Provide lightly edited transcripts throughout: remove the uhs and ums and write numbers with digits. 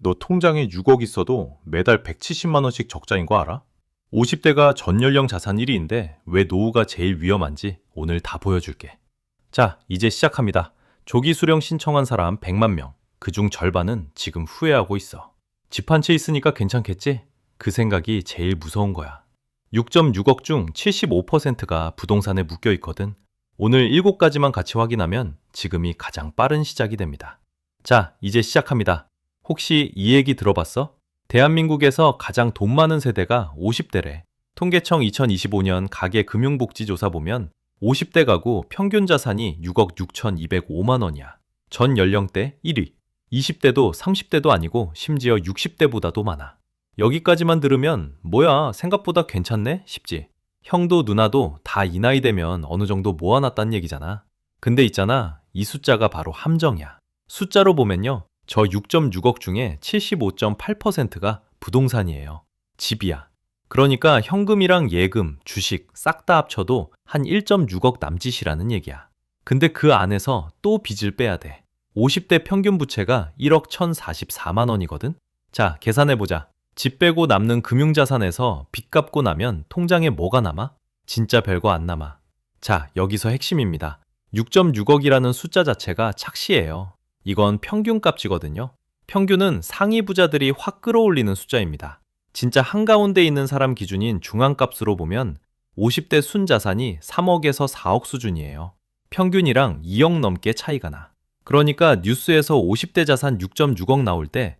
너 통장에 6억 있어도 매달 170만 원씩 적자인 거 알아? 50대가 전 연령 자산 1위인데 왜 노후가 제일 위험한지 오늘 다 보여줄게. 자, 이제 시작합니다. 조기 수령 신청한 사람 100만 명. 그중 절반은 지금 후회하고 있어. 집 한 채 있으니까 괜찮겠지? 그 생각이 제일 무서운 거야. 6.6억 중 75%가 부동산에 묶여 있거든. 오늘 7가지만 같이 확인하면 지금이 가장 빠른 시작이 됩니다. 자, 이제 시작합니다. 혹시 이 얘기 들어봤어? 대한민국에서 가장 돈 많은 세대가 50대래. 통계청 2025년 가계금융복지조사 보면 50대 가구 평균 자산이 6억 6,205만 원이야. 전 연령대 1위. 20대도 30대도 아니고 심지어 60대보다도 많아. 여기까지만 들으면 뭐야 생각보다 괜찮네 싶지. 형도 누나도 다 이 나이 되면 어느 정도 모아놨단 얘기잖아. 근데 있잖아, 이 숫자가 바로 함정이야. 숫자로 보면요, 저 6.6억 중에 75.8%가 부동산이에요. 집이야. 그러니까 현금이랑 예금, 주식 싹 다 합쳐도 한 1.6억 남짓이라는 얘기야. 근데 그 안에서 또 빚을 빼야 돼. 50대 평균 부채가 1억 1,044만 원이거든? 자, 계산해보자. 집 빼고 남는 금융자산에서 빚 갚고 나면 통장에 뭐가 남아? 진짜 별거 안 남아. 자, 여기서 핵심입니다. 6.6억이라는 숫자 자체가 착시예요. 이건 평균 값이거든요. 평균은 상위 부자들이 확 끌어올리는 숫자입니다. 진짜 한가운데 있는 사람 기준인 중앙값으로 보면 50대 순자산이 3억에서 4억 수준이에요. 평균이랑 2억 넘게 차이가 나. 그러니까 뉴스에서 50대 자산 6.6억 나올 때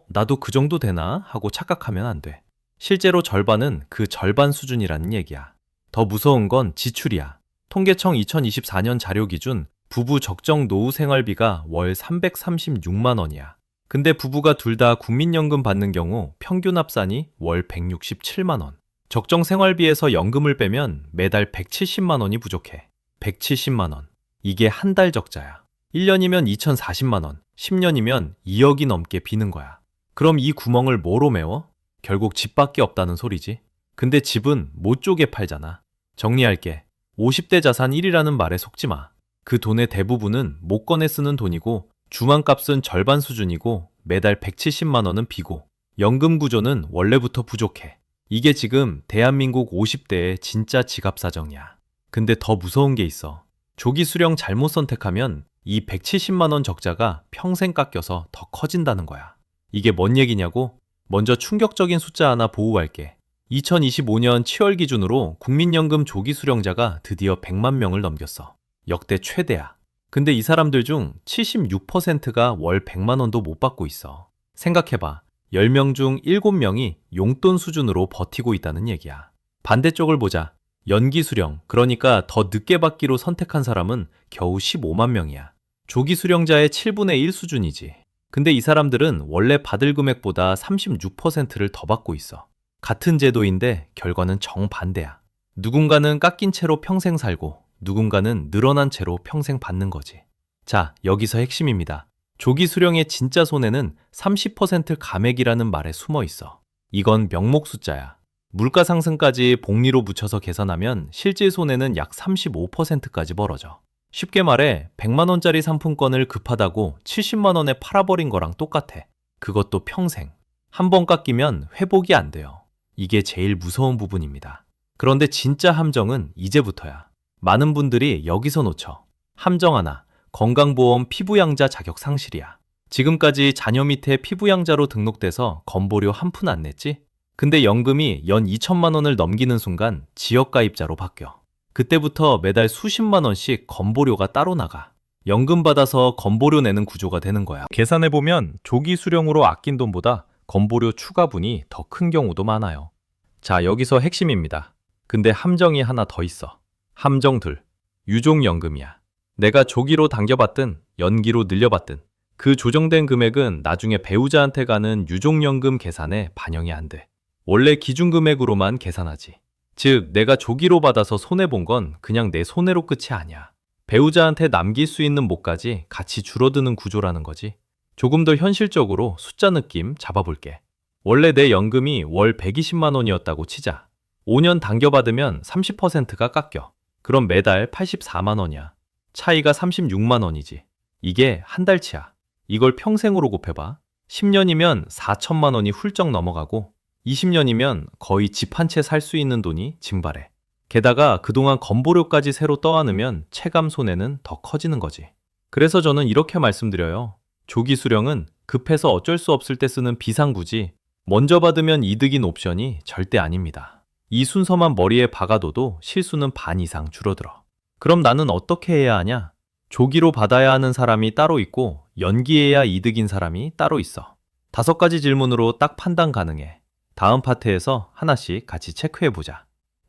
나도 그 정도 되나? 하고 착각하면 안 돼. 실제로 절반은 그 절반 수준이라는 얘기야. 더 무서운 건 지출이야. 통계청 2024년 자료 기준 부부 적정 노후 생활비가 월 336만 원이야. 근데 부부가 둘 다 국민연금 받는 경우 평균 합산이 월 167만 원. 적정 생활비에서 연금을 빼면 매달 170만 원이 부족해. 170만 원. 이게 한 달 적자야. 1년이면 2,040만 원, 10년이면 2억이 넘게 비는 거야. 그럼 이 구멍을 뭐로 메워? 결국 집밖에 없다는 소리지. 근데 집은 못 쪼개 팔잖아. 정리할게. 50대 자산 1위라는 말에 속지 마. 그 돈의 대부분은 못 꺼내 쓰는 돈이고 중앙값은 절반 수준이고 매달 170만 원은 비고 연금 구조는 원래부터 부족해. 이게 지금 대한민국 50대의 진짜 지갑 사정이야. 근데 더 무서운 게 있어. 조기 수령 잘못 선택하면 이 170만 원 적자가 평생 깎여서 더 커진다는 거야. 이게 뭔 얘기냐고? 먼저 충격적인 숫자 하나 보호할게. 2025년 7월 기준으로 국민연금 조기 수령자가 드디어 100만 명을 넘겼어. 역대 최대야. 근데 이 사람들 중 76%가 월 100만 원도 못 받고 있어. 생각해봐. 10명 중 7명이 용돈 수준으로 버티고 있다는 얘기야. 반대쪽을 보자. 연기 수령, 그러니까 더 늦게 받기로 선택한 사람은 겨우 15만 명이야. 조기 수령자의 7분의 1 수준이지. 근데 이 사람들은 원래 받을 금액보다 36%를 더 받고 있어. 같은 제도인데 결과는 정반대야. 누군가는 깎인 채로 평생 살고 누군가는 늘어난 채로 평생 받는 거지. 자, 여기서 핵심입니다. 조기 수령의 진짜 손해는 30% 감액이라는 말에 숨어 있어. 이건 명목 숫자야. 물가 상승까지 복리로 붙여서 계산하면 실질 손해는 약 35%까지 벌어져. 쉽게 말해 100만 원짜리 상품권을 급하다고 70만 원에 팔아버린 거랑 똑같아. 그것도 평생. 한 번 깎이면 회복이 안 돼요. 이게 제일 무서운 부분입니다. 그런데 진짜 함정은 이제부터야. 많은 분들이 여기서 놓쳐. 함정 하나, 건강보험 피부양자 자격 상실이야. 지금까지 자녀 밑에 피부양자로 등록돼서 건보료 한 푼 안 냈지? 근데 연금이 연 2천만 원을 넘기는 순간 지역가입자로 바뀌어. 그때부터 매달 수십만 원씩 건보료가 따로 나가. 연금 받아서 건보료 내는 구조가 되는 거야. 계산해보면 조기 수령으로 아낀 돈보다 건보료 추가분이 더 큰 경우도 많아요. 자, 여기서 핵심입니다. 근데 함정이 하나 더 있어. 함정 둘. 유종연금이야. 내가 조기로 당겨받든 연기로 늘려받든 그 조정된 금액은 나중에 배우자한테 가는 유종연금 계산에 반영이 안 돼. 원래 기준금액으로만 계산하지. 즉, 내가 조기로 받아서 손해본 건 그냥 내 손해로 끝이 아니야. 배우자한테 남길 수 있는 몫까지 같이 줄어드는 구조라는 거지. 조금 더 현실적으로 숫자 느낌 잡아볼게. 원래 내 연금이 월 120만 원이었다고 치자. 5년 당겨받으면 30%가 깎여. 그럼 매달 84만 원이야. 차이가 36만 원이지. 이게 한 달치야. 이걸 평생으로 곱해봐. 10년이면 4천만 원이 훌쩍 넘어가고 20년이면 거의 집 한 채 살 수 있는 돈이 증발해. 게다가 그동안 건보료까지 새로 떠안으면 체감 손해는 더 커지는 거지. 그래서 저는 이렇게 말씀드려요. 조기 수령은 급해서 어쩔 수 없을 때 쓰는 비상구지 먼저 받으면 이득인 옵션이 절대 아닙니다. 이 순서만 머리에 박아둬도 실수는 반 이상 줄어들어. 그럼 나는 어떻게 해야 하냐? 조기로 받아야 하는 사람이 따로 있고 연기해야 이득인 사람이 따로 있어. 5가지 질문으로 딱 판단 가능해. 다음 파트에서 하나씩 같이 체크해보자.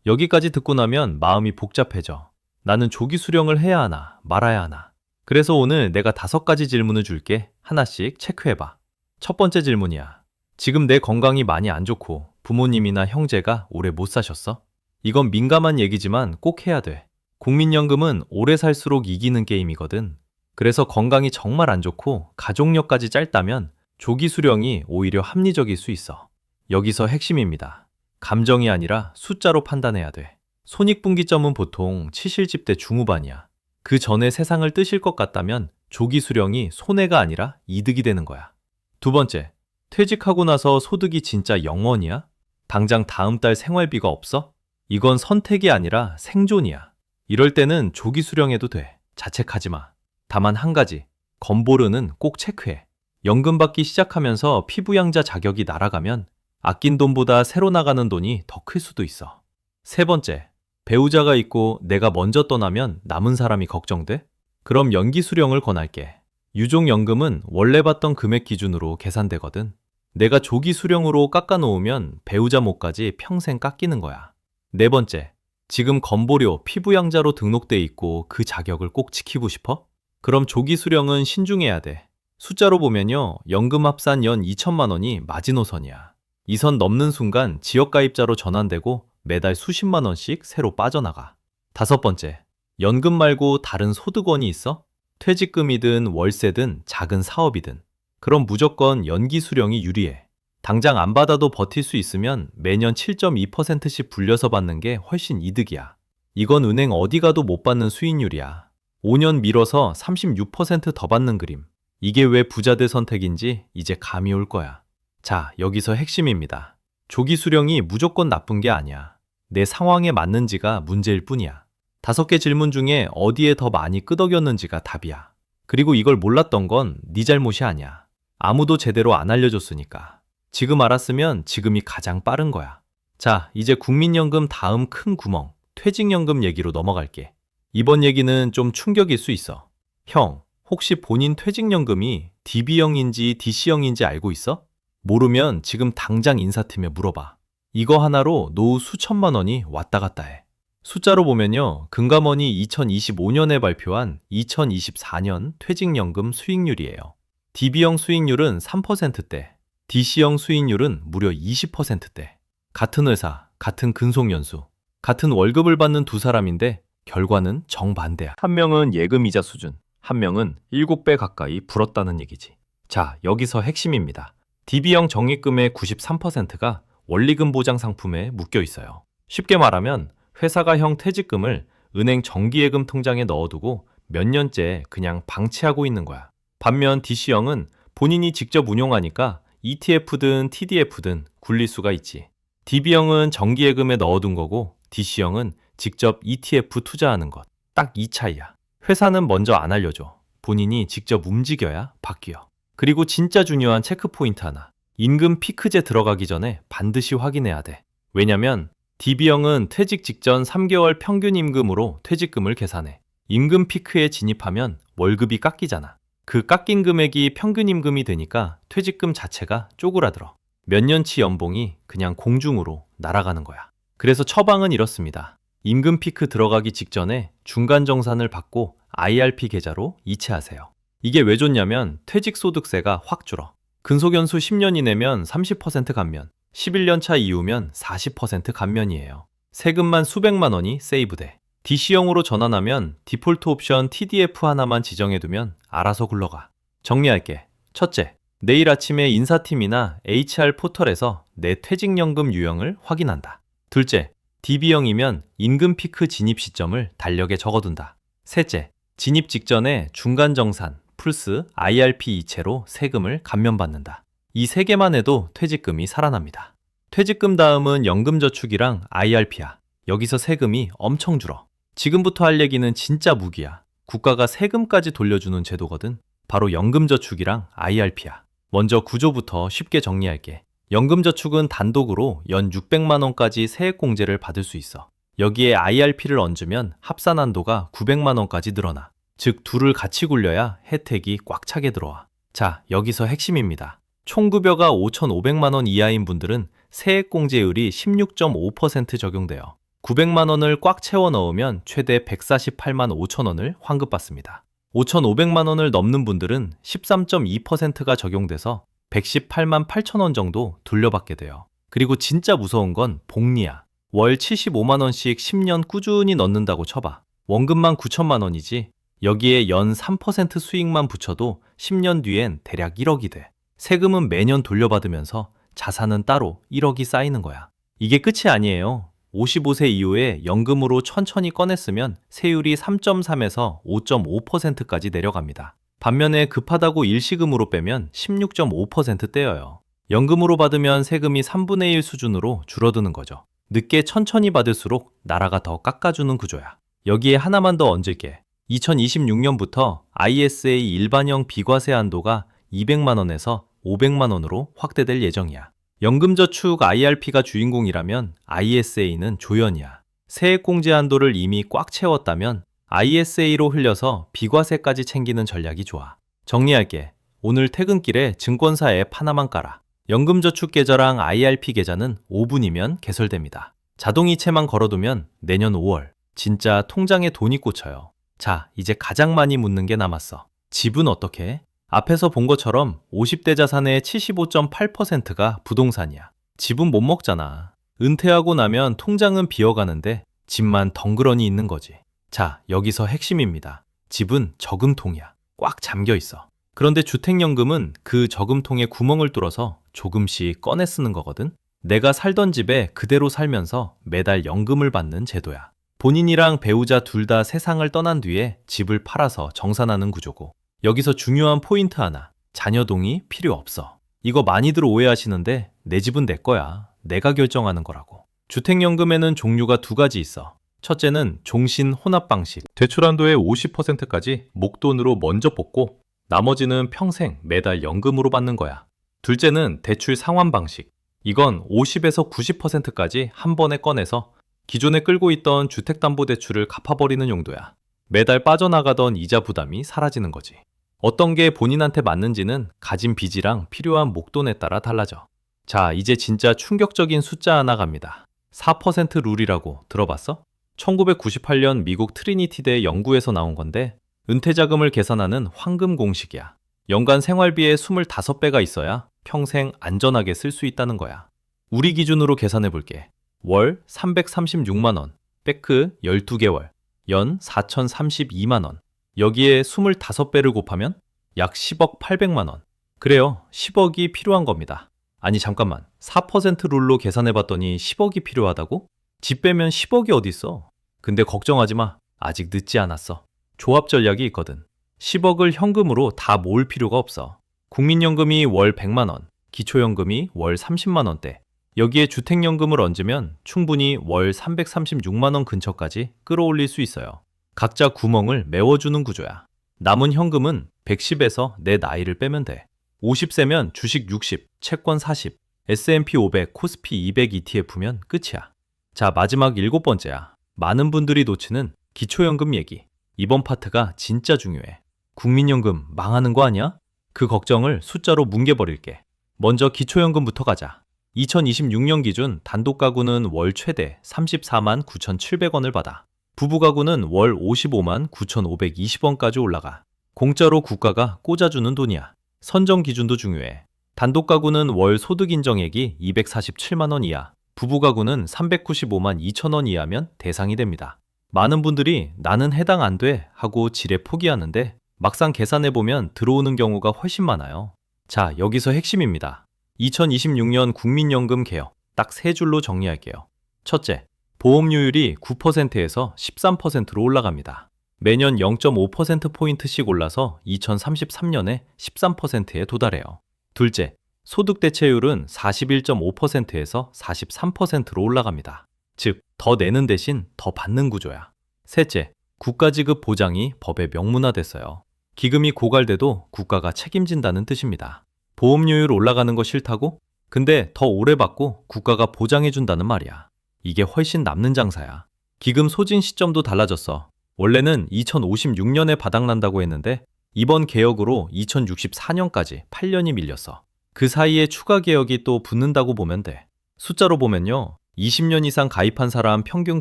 여기까지 듣고 나면 마음이 복잡해져. 나는 조기 수령을 해야 하나 말아야 하나. 그래서 오늘 내가 5가지 질문을 줄게. 하나씩 체크해봐. 첫 번째 질문이야. 지금 내 건강이 많이 안 좋고 부모님이나 형제가 오래 못 사셨어? 이건 민감한 얘기지만 꼭 해야 돼. 국민연금은 오래 살수록 이기는 게임이거든. 그래서 건강이 정말 안 좋고 가족력까지 짧다면 조기 수령이 오히려 합리적일 수 있어. 여기서 핵심입니다. 감정이 아니라 숫자로 판단해야 돼. 손익분기점은 보통 치실집 대 중후반이야. 그 전에 세상을 뜨실 것 같다면 조기 수령이 손해가 아니라 이득이 되는 거야. 두 번째, 퇴직하고 나서 소득이 진짜 0원이야? 당장 다음 달 생활비가 없어? 이건 선택이 아니라 생존이야. 이럴 때는 조기 수령해도 돼. 자책하지 마. 다만 한 가지, 건보료는 꼭 체크해. 연금 받기 시작하면서 피부양자 자격이 날아가면 아낀 돈보다 새로 나가는 돈이 더 클 수도 있어. 세 번째, 배우자가 있고 내가 먼저 떠나면 남은 사람이 걱정돼? 그럼 연기 수령을 권할게. 유족연금은 원래 받던 금액 기준으로 계산되거든. 내가 조기 수령으로 깎아놓으면 배우자 몫까지 평생 깎이는 거야. 네 번째, 지금 건보료 피부양자로 등록돼 있고 그 자격을 꼭 지키고 싶어? 그럼 조기 수령은 신중해야 돼. 숫자로 보면요, 연금 합산 연 2천만 원이 마지노선이야. 이 선 넘는 순간 지역가입자로 전환되고 매달 수십만 원씩 새로 빠져나가. 다섯 번째, 연금 말고 다른 소득원이 있어? 퇴직금이든 월세든 작은 사업이든. 그럼 무조건 연기 수령이 유리해. 당장 안 받아도 버틸 수 있으면 매년 7.2%씩 불려서 받는 게 훨씬 이득이야. 이건 은행 어디 가도 못 받는 수익률이야. 5년 미뤄서 36%더 받는 그림. 이게 왜 부자들 선택인지 이제 감이 올 거야. 자, 여기서 핵심입니다. 조기 수령이 무조건 나쁜 게 아니야. 내 상황에 맞는지가 문제일 뿐이야. 5개 질문 중에 어디에 더 많이 끄덕였는지가 답이야. 그리고 이걸 몰랐던 건 네 잘못이 아니야. 아무도 제대로 안 알려줬으니까. 지금 알았으면 지금이 가장 빠른 거야. 자, 이제 국민연금 다음 큰 구멍, 퇴직연금 얘기로 넘어갈게. 이번 얘기는 좀 충격일 수 있어. 형, 혹시 본인 퇴직연금이 DB형인지 DC형인지 알고 있어? 모르면 지금 당장 인사팀에 물어봐. 이거 하나로 노후 수천만 원이 왔다 갔다 해. 숫자로 보면요, 금감원이 2025년에 발표한 2024년 퇴직연금 수익률이에요. DB형 수익률은 3%대, DC형 수익률은 무려 20%대. 같은 회사, 같은 근속연수, 같은 월급을 받는 두 사람인데 결과는 정반대야. 한 명은 예금이자 수준, 한 명은 7배 가까이 불었다는 얘기지. 자, 여기서 핵심입니다. DB형 적립금의 93%가 원리금 보장 상품에 묶여 있어요. 쉽게 말하면 회사가 형 퇴직금을 은행 정기예금 통장에 넣어두고 몇 년째 그냥 방치하고 있는 거야. 반면 DC형은 본인이 직접 운용하니까 ETF든 TDF든 굴릴 수가 있지. DB형은 정기예금에 넣어둔 거고 DC형은 직접 ETF 투자하는 것. 딱 이 차이야. 회사는 먼저 안 알려줘. 본인이 직접 움직여야 바뀌어. 그리고 진짜 중요한 체크포인트 하나. 임금 피크제 들어가기 전에 반드시 확인해야 돼. 왜냐면 DB형은 퇴직 직전 3개월 평균 임금으로 퇴직금을 계산해. 임금 피크에 진입하면 월급이 깎이잖아. 그 깎인 금액이 평균 임금이 되니까 퇴직금 자체가 쪼그라들어. 몇 년치 연봉이 그냥 공중으로 날아가는 거야. 그래서 처방은 이렇습니다. 임금 피크 들어가기 직전에 중간정산을 받고 IRP 계좌로 이체하세요. 이게 왜 좋냐면 퇴직소득세가 확 줄어. 근속연수 10년 이내면 30% 감면, 11년 차 이후면 40% 감면이에요. 세금만 수백만 원이 세이브돼. DC형으로 전환하면 디폴트 옵션 TDF 하나만 지정해두면 알아서 굴러가. 정리할게. 첫째, 내일 아침에 인사팀이나 HR 포털에서 내 퇴직연금 유형을 확인한다. 둘째, DB형이면 임금 피크 진입 시점을 달력에 적어둔다. 셋째, 진입 직전에 중간정산 플러스 IRP 이체로 세금을 감면받는다. 이 세 개만 해도 퇴직금이 살아납니다. 퇴직금 다음은 연금저축이랑 IRP야. 여기서 세금이 엄청 줄어. 지금부터 할 얘기는 진짜 무기야. 국가가 세금까지 돌려주는 제도거든. 바로 연금저축이랑 IRP야. 먼저 구조부터 쉽게 정리할게. 연금저축은 단독으로 연 600만 원까지 세액공제를 받을 수 있어. 여기에 IRP를 얹으면 합산 한도가 900만 원까지 늘어나. 즉 둘을 같이 굴려야 혜택이 꽉 차게 들어와. 자, 여기서 핵심입니다. 총급여가 5,500만 원 이하인 분들은 세액공제율이 16.5% 적용돼요. 900만 원을 꽉 채워 넣으면 최대 148만 5천 원을 환급받습니다. 5,500만 원을 넘는 분들은 13.2%가 적용돼서 118만 8천 원 정도 돌려받게 돼요. 그리고 진짜 무서운 건 복리야. 월 75만 원씩 10년 꾸준히 넣는다고 쳐봐. 원금만 9천만 원이지. 여기에 연 3% 수익만 붙여도 10년 뒤엔 대략 1억이 돼. 세금은 매년 돌려받으면서 자산은 따로 1억이 쌓이는 거야. 이게 끝이 아니에요. 55세 이후에 연금으로 천천히 꺼냈으면 세율이 3.3에서 5.5%까지 내려갑니다. 반면에 급하다고 일시금으로 빼면 16.5% 떼어요. 연금으로 받으면 세금이 3분의 1 수준으로 줄어드는 거죠. 늦게 천천히 받을수록 나라가 더 깎아주는 구조야. 여기에 하나만 더 얹을게. 2026년부터 ISA 일반형 비과세 한도가 200만 원에서 500만 원으로 확대될 예정이야. 연금저축 IRP가 주인공이라면 ISA는 조연이야. 세액공제 한도를 이미 꽉 채웠다면 ISA로 흘려서 비과세까지 챙기는 전략이 좋아. 정리할게. 오늘 퇴근길에 증권사 앱 하나만 깔아. 연금저축 계좌랑 IRP 계좌는 5분이면 개설됩니다. 자동이체만 걸어두면 내년 5월 진짜 통장에 돈이 꽂혀요. 자, 이제 가장 많이 묻는 게 남았어. 집은 어떻게 해? 앞에서 본 것처럼 50대 자산의 75.8%가 부동산이야. 집은 못 먹잖아. 은퇴하고 나면 통장은 비어가는데 집만 덩그러니 있는 거지. 자, 여기서 핵심입니다. 집은 저금통이야. 꽉 잠겨 있어. 그런데 주택연금은 그 저금통에 구멍을 뚫어서 조금씩 꺼내 쓰는 거거든. 내가 살던 집에 그대로 살면서 매달 연금을 받는 제도야. 본인이랑 배우자 둘 다 세상을 떠난 뒤에 집을 팔아서 정산하는 구조고. 여기서 중요한 포인트 하나. 자녀 동의 필요 없어. 이거 많이들 오해하시는데 내 집은 내 거야. 내가 결정하는 거라고. 주택연금에는 종류가 두 가지 있어. 첫째는 종신 혼합 방식. 대출 한도의 50%까지 목돈으로 먼저 뽑고 나머지는 평생 매달 연금으로 받는 거야. 둘째는 대출 상환 방식. 이건 50에서 90%까지 한 번에 꺼내서 기존에 끌고 있던 주택담보대출을 갚아버리는 용도야. 매달 빠져나가던 이자 부담이 사라지는 거지. 어떤 게 본인한테 맞는지는 가진 빚이랑 필요한 목돈에 따라 달라져. 자, 이제 진짜 충격적인 숫자 하나 갑니다. 4% 룰이라고 들어봤어? 1998년 미국 트리니티대 연구에서 나온 건데 은퇴자금을 계산하는 황금 공식이야. 연간 생활비의 25배가 있어야 평생 안전하게 쓸 수 있다는 거야. 우리 기준으로 계산해 볼게. 월 336만 원, 백크 12개월, 연 4,032만 원. 여기에 25배를 곱하면 약 10억 800만 원. 그래요, 10억이 필요한 겁니다. 아니 잠깐만, 4% 룰로 계산해 봤더니 10억이 필요하다고? 집 빼면 10억이 어딨어? 근데 걱정하지 마. 아직 늦지 않았어. 조합 전략이 있거든. 10억을 현금으로 다 모을 필요가 없어. 국민연금이 월 100만 원, 기초연금이 월 30만 원대. 여기에 주택연금을 얹으면 충분히 월 336만 원 근처까지 끌어올릴 수 있어요. 각자 구멍을 메워주는 구조야. 남은 현금은 110에서 내 나이를 빼면 돼. 50세면 주식 60, 채권 40, S&P 500, 코스피 200 ETF면 끝이야. 자, 마지막 7번째야. 많은 분들이 놓치는 기초연금 얘기. 이번 파트가 진짜 중요해. 국민연금 망하는 거 아니야? 그 걱정을 숫자로 뭉개버릴게. 먼저 기초연금부터 가자. 2026년 기준 단독 가구는 월 최대 34만 9,700원을 받아. 부부 가구는 월 55만 9,520원까지 올라가. 공짜로 국가가 꽂아주는 돈이야. 선정 기준도 중요해. 단독 가구는 월 소득 인정액이 247만 원 이하, 부부 가구는 395만 2천 원 이하면 대상이 됩니다. 많은 분들이 나는 해당 안 돼 하고 지레 포기하는데 막상 계산해보면 들어오는 경우가 훨씬 많아요. 자, 여기서 핵심입니다. 2026년 국민연금 개혁 딱 세 줄로 정리할게요. 첫째, 보험료율이 9%에서 13%로 올라갑니다. 매년 0.5%포인트씩 올라서 2033년에 13%에 도달해요. 둘째, 소득 대체율은 41.5%에서 43%로 올라갑니다. 즉, 더 내는 대신 더 받는 구조야. 셋째, 국가지급 보장이 법에 명문화됐어요. 기금이 고갈돼도 국가가 책임진다는 뜻입니다. 보험료율 올라가는 거 싫다고? 근데 더 오래 받고 국가가 보장해준다는 말이야. 이게 훨씬 남는 장사야. 기금 소진 시점도 달라졌어. 원래는 2056년에 바닥난다고 했는데 이번 개혁으로 2064년까지 8년이 밀렸어. 그 사이에 추가 개혁이 또 붙는다고 보면 돼. 숫자로 보면요. 20년 이상 가입한 사람 평균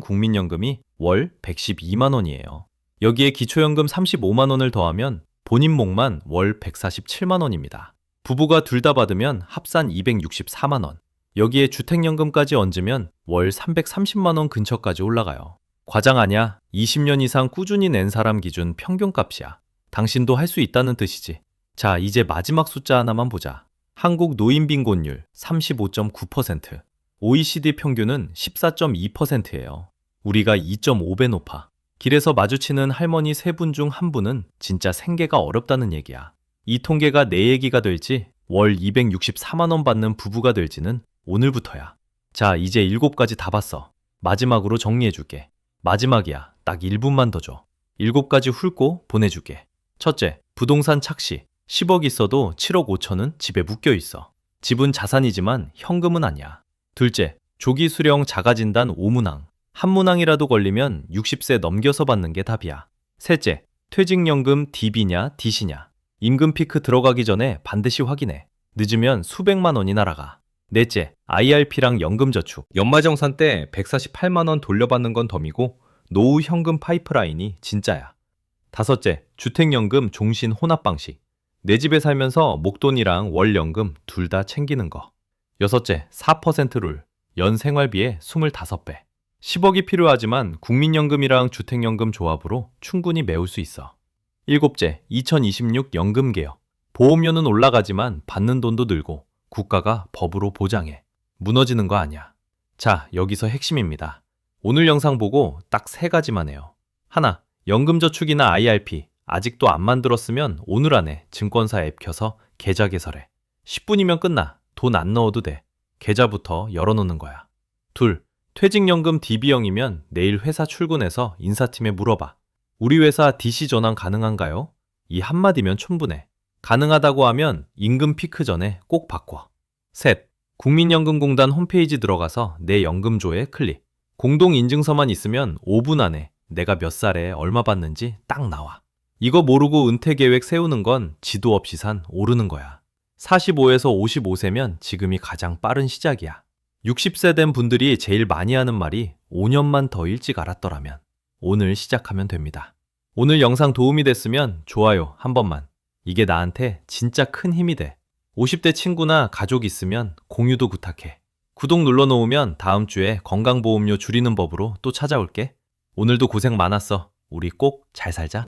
국민연금이 월 112만 원이에요. 여기에 기초연금 35만 원을 더하면 본인 몫만 월 147만 원입니다. 부부가 둘 다 받으면 합산 264만 원. 여기에 주택연금까지 얹으면 월 330만 원 근처까지 올라가요. 과장 아냐? 20년 이상 꾸준히 낸 사람 기준 평균값이야. 당신도 할 수 있다는 뜻이지. 자, 이제 마지막 숫자 하나만 보자. 한국 노인 빈곤율 35.9%. OECD 평균은 14.2%예요. 우리가 2.5배 높아. 길에서 마주치는 할머니 3분 중 1분은 진짜 생계가 어렵다는 얘기야. 이 통계가 내 얘기가 될지 월 264만 원 받는 부부가 될지는 오늘부터야. 자, 이제 7가지 다 봤어. 마지막으로 정리해줄게. 마지막이야. 딱 1분만 더 줘. 7가지 훑고 보내줄게. 첫째, 부동산 착시. 10억 있어도 7억 5천은 집에 묶여 있어. 집은 자산이지만 현금은 아니야. 둘째, 조기 수령 자가진단 5문항. 한 문항이라도 걸리면 60세 넘겨서 받는 게 답이야. 셋째, 퇴직연금 DB냐 DC냐. 임금 피크 들어가기 전에 반드시 확인해. 늦으면 수백만 원이 날아가. 넷째, IRP랑 연금저축. 연말정산 때 148만 원 돌려받는 건 덤이고 노후 현금 파이프라인이 진짜야. 다섯째, 주택연금 종신 혼합 방식. 내 집에 살면서 목돈이랑 월연금 둘 다 챙기는 거. 여섯째, 4% 룰. 연 생활비의 25배. 10억이 필요하지만 국민연금이랑 주택연금 조합으로 충분히 메울 수 있어. 일곱째, 2026 연금개혁. 보험료는 올라가지만 받는 돈도 늘고 국가가 법으로 보장해. 무너지는 거 아니야. 자, 여기서 핵심입니다. 오늘 영상 보고 딱 3가지만 해요. 하나, 연금저축이나 IRP 아직도 안 만들었으면 오늘 안에 증권사 앱 켜서 계좌 개설해. 10분이면 끝나. 돈 안 넣어도 돼. 계좌부터 열어놓는 거야. 둘, 퇴직연금 DB형이면 내일 회사 출근해서 인사팀에 물어봐. 우리 회사 DC 전환 가능한가요? 이 한마디면 충분해. 가능하다고 하면 임금 피크 전에 꼭 바꿔. 셋, 국민연금공단 홈페이지 들어가서 내 연금조에 클릭. 공동인증서만 있으면 5분 안에 내가 몇 살에 얼마 받는지 딱 나와. 이거 모르고 은퇴계획 세우는 건 지도 없이 산 오르는 거야. 45에서 55세면 지금이 가장 빠른 시작이야. 60세 된 분들이 제일 많이 하는 말이 5년만 더 일찍 알았더라면. 오늘 시작하면 됩니다. 오늘 영상 도움이 됐으면 좋아요 한 번만. 이게 나한테 진짜 큰 힘이 돼. 50대 친구나 가족 있으면 공유도 부탁해. 구독 눌러놓으면 다음 주에 건강보험료 줄이는 법으로 또 찾아올게. 오늘도 고생 많았어. 우리 꼭 잘 살자.